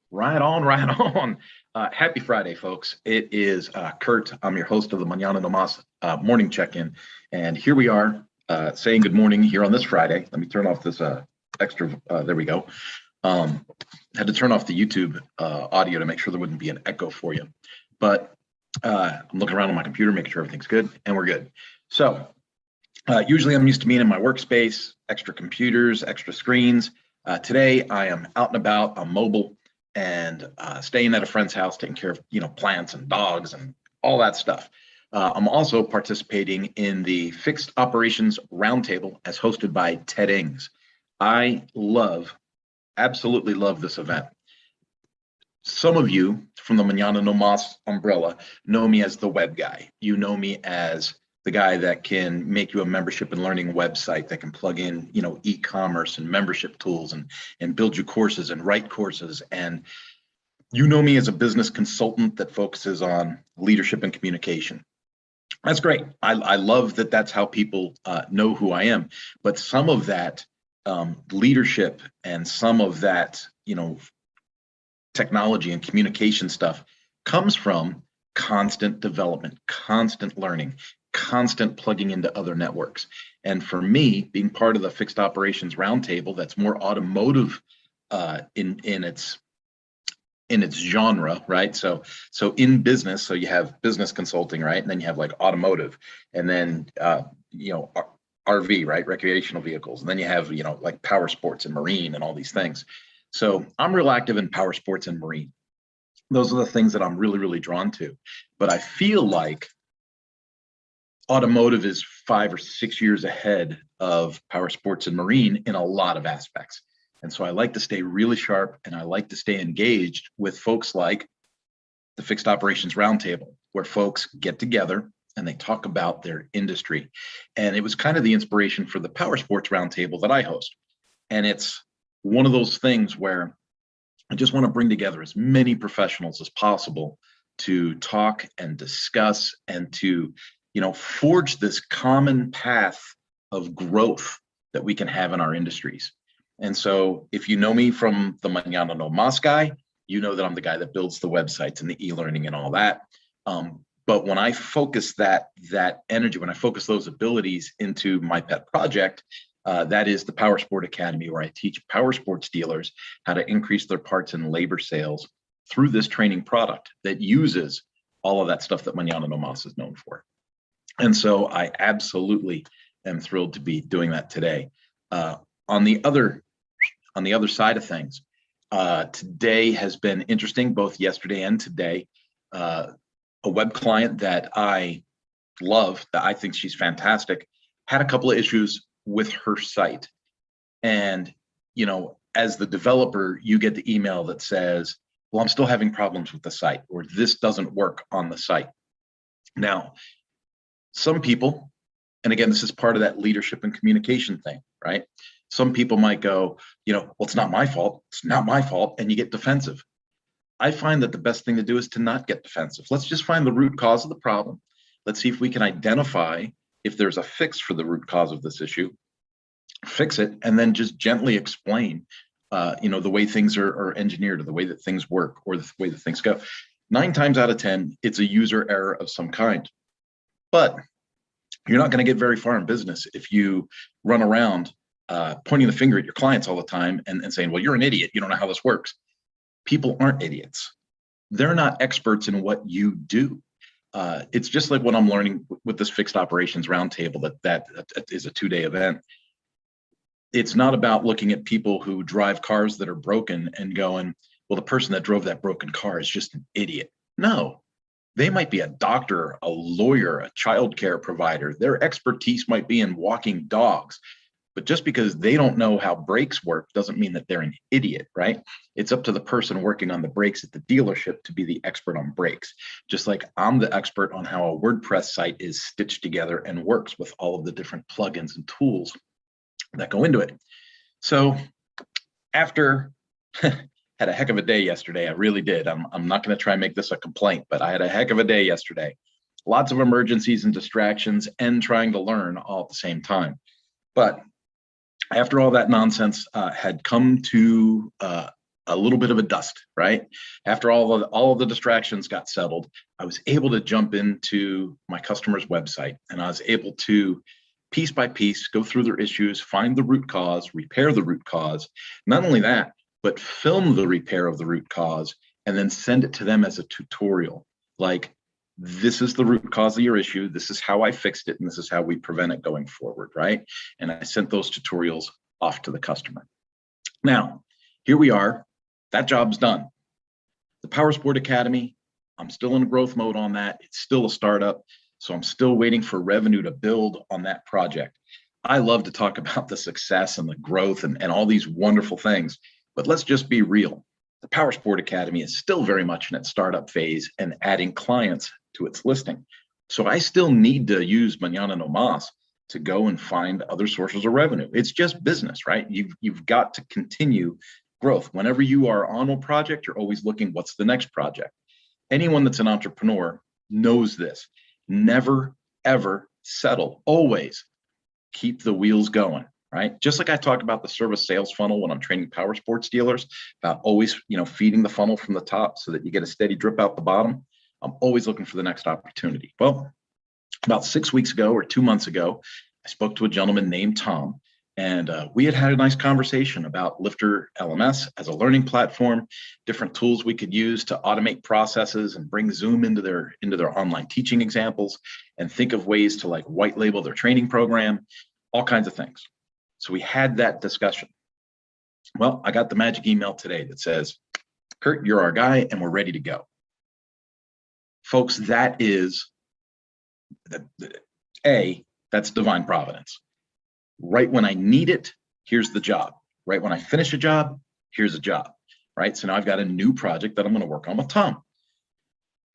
Right on, right on. Happy Friday, folks. It is Kurt. I'm your host of the Mañana No Mas morning check-in. And here we are saying good morning here on this Friday. Let me turn off this extra, there we go. Had to turn off the YouTube audio to make sure there wouldn't be an echo for you. But I'm looking around on my computer, making sure everything's good, and we're good. So usually I'm used to being in my workspace, extra computers, extra screens. Today I am out and about, I'm mobile, and staying at a friend's house, taking care of plants and dogs and all that stuff. I'm also participating in the Fixed Operations Roundtable as hosted by Ted Ings. I absolutely love this event. Some of you from the Mañana No Mas umbrella know me as the web guy. You know me as the guy that can make you a membership and learning website that can plug in, e-commerce and membership tools and build you courses and write courses. And you know me as a business consultant that focuses on leadership and communication. That's great. I love that that's how people know who I am. But some of that leadership and some of that, technology and communication stuff comes from constant development, constant learning, constant plugging into other networks. And for me, being part of the Fixed Operations Roundtable, that's more automotive in its genre, right? So in business, so you have business consulting, right? And then you have like automotive, and then RV, right? Recreational vehicles, and then you have like power sports and marine and all these things. So I'm real active in power sports and marine. Those are the things that I'm really, really drawn to. But I feel like automotive is 5 or 6 years ahead of power sports and marine in a lot of aspects. And so I like to stay really sharp, and I like to stay engaged with folks like the Fixed Operations Roundtable, where folks get together and they talk about their industry. And it was kind of the inspiration for the Powersports Roundtable that I host. And it's one of those things where I just want to bring together as many professionals as possible to talk and discuss and to forge this common path of growth that we can have in our industries. And so if you know me from the Mañana No Mas guy, you know that I'm the guy that builds the websites and the e-learning and all that. But when I focus that energy, when I focus those abilities into my pet project, that is the Powersport Academy, where I teach powersports dealers how to increase their parts and labor sales through this training product that uses all of that stuff that Mañana No Mas is known for. And so I absolutely am thrilled to be doing that today. On the other side of things, today has been interesting, both yesterday and today. A web client that I love, that I think she's fantastic, had a couple of issues with her site. And, as the developer, you get the email that says, well, I'm still having problems with the site, or this doesn't work on the site. Now, some people, and again, this is part of that leadership and communication thing, right? Some people might go, well, it's not my fault. It's not my fault. And you get defensive. I find that the best thing to do is to not get defensive. Let's just find the root cause of the problem. Let's see if we can identify if there's a fix for the root cause of this issue, fix it, and then just gently explain, the way things are engineered, or the way that things work, or the way that things go. 9 times out of 10, it's a user error of some kind. But you're not going to get very far in business if you run around pointing the finger at your clients all the time and saying, well, you're an idiot. You don't know how this works. People aren't idiots. They're not experts in what you do. It's just like what I'm learning with this Fixed Operations Roundtable, that is a 2-day event. It's not about looking at people who drive cars that are broken and going, well, the person that drove that broken car is just an idiot. No. They might be a doctor, a lawyer, a childcare provider. Their expertise might be in walking dogs. But just because they don't know how brakes work doesn't mean that they're an idiot, right? It's up to the person working on the brakes at the dealership to be the expert on brakes. Just like I'm the expert on how a WordPress site is stitched together and works with all of the different plugins and tools that go into it. So after had a heck of a day yesterday. I really did. I'm not going to try and make this a complaint, but I had a heck of a day yesterday. Lots of emergencies and distractions and trying to learn all at the same time. But after all that nonsense had come to a little bit of a dust, right? After all of the distractions got settled, I was able to jump into my customer's website, and I was able to piece by piece go through their issues, find the root cause, repair the root cause. Not only that, but film the repair of the root cause and then send it to them as a tutorial. Like, this is the root cause of your issue. This is how I fixed it, and this is how we prevent it going forward, right? And I sent those tutorials off to the customer. Now, here we are. That job's done. The Powersport Academy, I'm still in growth mode on that. It's still a startup, so I'm still waiting for revenue to build on that project. I love to talk about the success and the growth and all these wonderful things, but let's just be real. The Powersport Academy is still very much in its startup phase and adding clients to its listing. So I still need to use Mañana No Más to go and find other sources of revenue. It's just business, right? You've got to continue growth. Whenever you are on a project, you're always looking, what's the next project? Anyone that's an entrepreneur knows this. Never, ever settle. Always keep the wheels going, right? Just like I talk about the service sales funnel when I'm training power sports dealers, about always, feeding the funnel from the top so that you get a steady drip out the bottom. I'm always looking for the next opportunity. Well, about 6 weeks ago or 2 months ago, I spoke to a gentleman named Tom, and we had a nice conversation about Lifter LMS as a learning platform, different tools we could use to automate processes and bring Zoom into their online teaching examples, and think of ways to like white label their training program, all kinds of things. So we had that discussion. Well, I got the magic email today that says, Kurt, you're our guy and we're ready to go. Folks, that is that's divine providence. Right when I need it, here's the job. Right when I finish a job, here's a job, right? So now I've got a new project that I'm going to work on with Tom.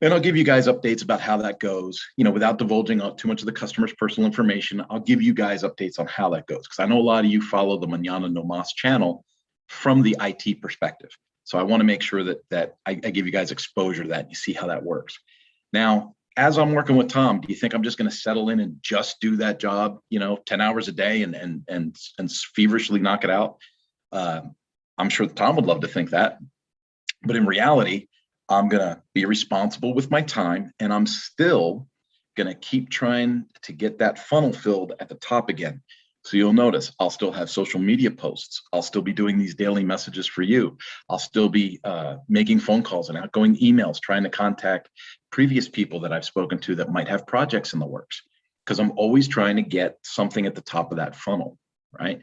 And I'll give you guys updates about how that goes, without divulging too much of the customer's personal information. I'll give you guys updates on how that goes, because I know a lot of you follow the Mañana No Más channel from the IT perspective. So I want to make sure that I give you guys exposure to that and you see how that works. Now, as I'm working with Tom, do you think I'm just going to settle in and just do that job, 10 hours a day and feverishly knock it out? I'm sure Tom would love to think that, but in reality, I'm going to be responsible with my time, and I'm still going to keep trying to get that funnel filled at the top again. So you'll notice I'll still have social media posts. I'll still be doing these daily messages for you. I'll still be making phone calls and outgoing emails, trying to contact previous people that I've spoken to that might have projects in the works, because I'm always trying to get something at the top of that funnel, right?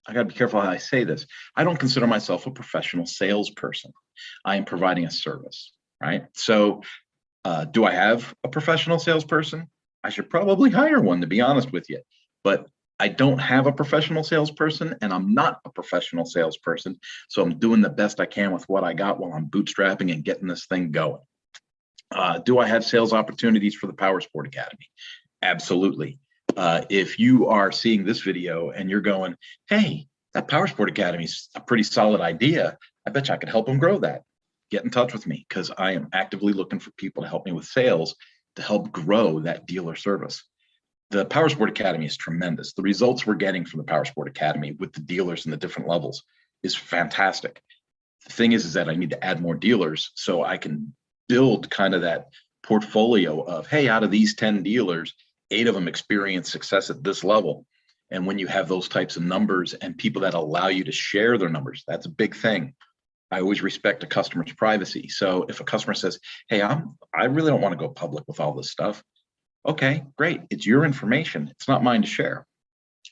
I got to be careful how I say this. I don't consider myself a professional salesperson. I am providing a service, right? So do I have a professional salesperson? I should probably hire one, to be honest with you, but I don't have a professional salesperson, and I'm not a professional salesperson. So I'm doing the best I can with what I got while I'm bootstrapping and getting this thing going. Do I have sales opportunities for the Powersport Academy? Absolutely. If you are seeing this video and you're going, hey, that Powersport Academy is a pretty solid idea, I bet you I could help them grow that. Get in touch with me, because I am actively looking for people to help me with sales to help grow that dealer service. The Powersport Academy is tremendous. The results we're getting from the Powersport Academy with the dealers and the different levels is fantastic. The thing is that I need to add more dealers so I can build kind of that portfolio of, hey, out of these 10 dealers, 8 of them experience success at this level. And when you have those types of numbers and people that allow you to share their numbers, that's a big thing. I always respect a customer's privacy. So if a customer says, hey, I really don't want to go public with all this stuff. Okay, great. It's your information. It's not mine to share.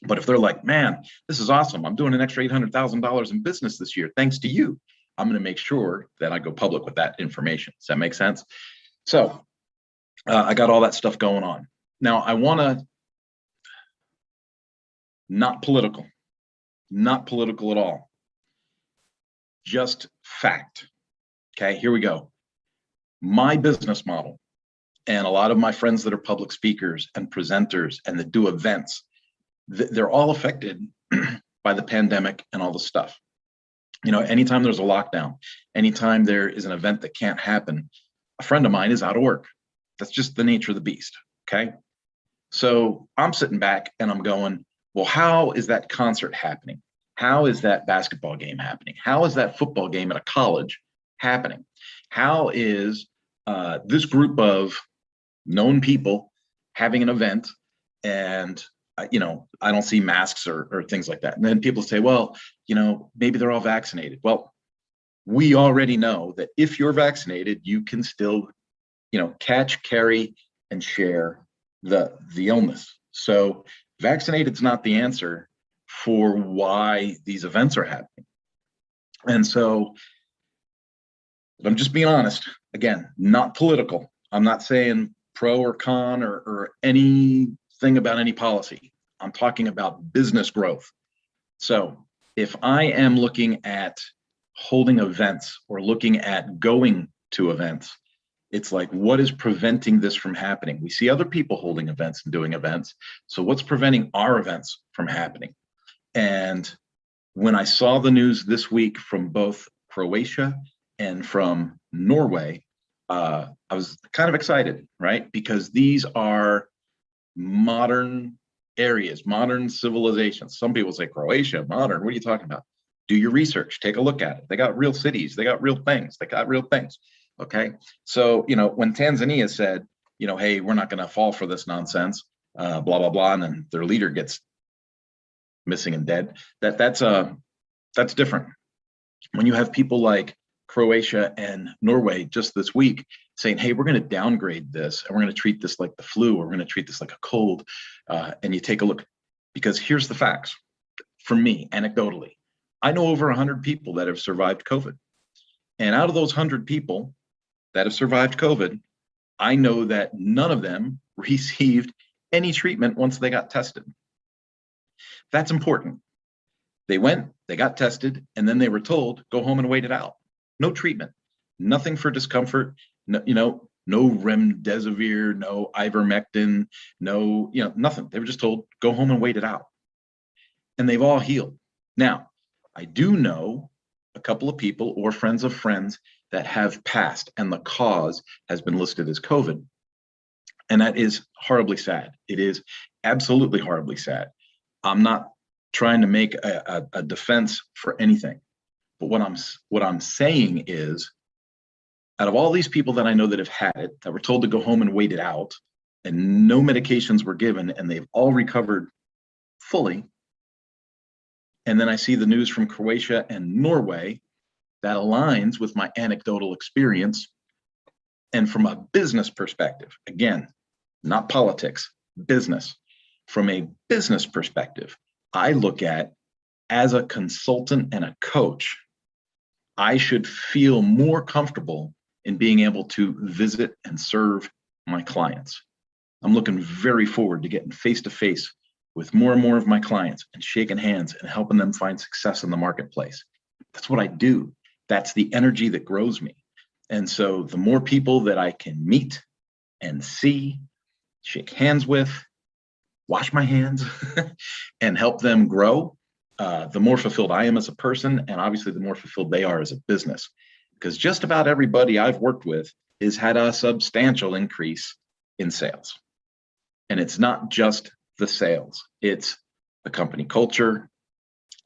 But if they're like, man, this is awesome. I'm doing an extra $800,000 in business this year, thanks to you, I'm going to make sure that I go public with that information. Does that make sense? So I got all that stuff going on. Now I want to, not political at all. Just fact. Okay, here we go. My business model, and a lot of my friends that are public speakers and presenters and that do events, they're all affected by the pandemic and all the stuff. Anytime there's a lockdown, anytime there is an event that can't happen, a friend of mine is out of work. That's just the nature of the beast. Okay. So I'm sitting back and I'm going, well, how is that concert happening? How is that basketball game happening? How is that football game at a college happening? How is this group of known people having an event, and I don't see masks or things like that. And then people say, well, maybe they're all vaccinated. Well, we already know that if you're vaccinated, you can still, catch, carry, and share the illness. So vaccinated is not the answer for why these events are happening. And so I'm just being honest. Again, not political. I'm not saying pro or con or anything about any policy. I'm talking about business growth. So if I am looking at holding events or looking at going to events, it's like, what is preventing this from happening? We see other people holding events and doing events. So what's preventing our events from happening? And when I saw the news this week from both Croatia and from Norway, I was kind of excited, right? Because these are modern areas, modern civilizations. Some people say Croatia, modern. What are you talking about? Do your research, take a look at it. They got real cities, they got real things, Okay. So, when Tanzania said, hey, we're not going to fall for this nonsense, blah, blah, blah, and then their leader gets missing and dead, that's different. When you have people like Croatia and Norway just this week saying, hey, we're going to downgrade this and we're going to treat this like the flu, or we're going to treat this like a cold, and you take a look, because here's the facts. For me, anecdotally, I know over 100 people that have survived COVID. And out of those 100 people that have survived COVID, I know that none of them received any treatment once they got tested. That's important. They went, they got tested, and then they were told, go home and wait it out. No treatment, nothing for discomfort, no remdesivir, no ivermectin, no, nothing. They were just told, go home and wait it out. And they've all healed. Now, I do know a couple of people or friends of friends that have passed, and the cause has been listed as COVID. And that is horribly sad. It is absolutely horribly sad. I'm not trying to make a defense for anything. But what I'm saying is, out of all these people that I know that have had it, that were told to go home and wait it out, and no medications were given, and they've all recovered fully. And then I see the news from Croatia and Norway that aligns with my anecdotal experience. And from a business perspective, again, not politics, business. From a business perspective, I look at, as a consultant and a coach, I should feel more comfortable in being able to visit and serve my clients. I'm looking very forward to getting face-to-face with more and more of my clients and shaking hands and helping them find success in the marketplace. That's what I do. That's the energy that grows me. And so the more people that I can meet and see, shake hands with, wash my hands, and help them grow, the more fulfilled I am as a person, and obviously the more fulfilled they are as a business. Because just about everybody I've worked with has had a substantial increase in sales. And it's not just the sales, it's the company culture,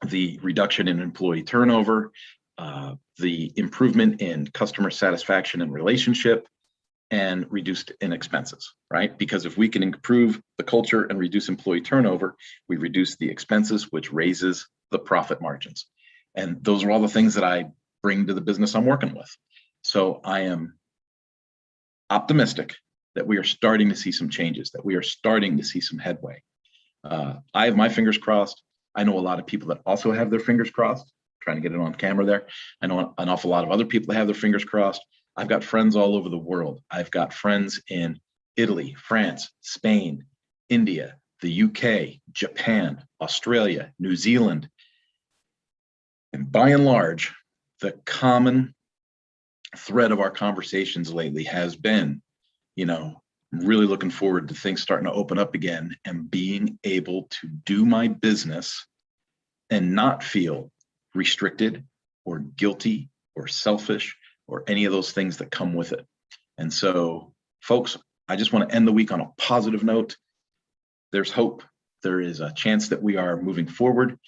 the reduction in employee turnover, the improvement in customer satisfaction and relationship, and reduced in expenses, right? Because if we can improve the culture and reduce employee turnover, we reduce the expenses, which raises the profit margins. And those are all the things that I bring to the business I'm working with. So I am optimistic that we are starting to see some changes, that we are starting to see some headway. I have my fingers crossed. I know a lot of people that also have their fingers crossed, trying to get it on camera there. I know an awful lot of other people that have their fingers crossed. I've got friends all over the world. I've got friends in Italy, France, Spain, India, the UK, Japan, Australia, New Zealand. And by and large, the common thread of our conversations lately has been, really looking forward to things starting to open up again and being able to do my business and not feel restricted or guilty or selfish or any of those things that come with it. And so, folks, I just want to end the week on a positive note. There's hope. There is a chance that we are moving forward.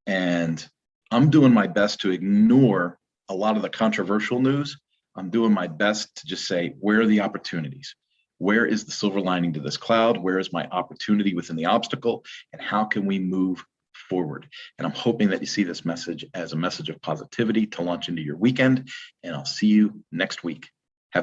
And I'm doing my best to ignore a lot of the controversial news. I'm doing my best to just say, where are the opportunities? Where is the silver lining to this cloud? Where is my opportunity within the obstacle? And how can we move forward? And I'm hoping that you see this message as a message of positivity to launch into your weekend. And I'll see you next week.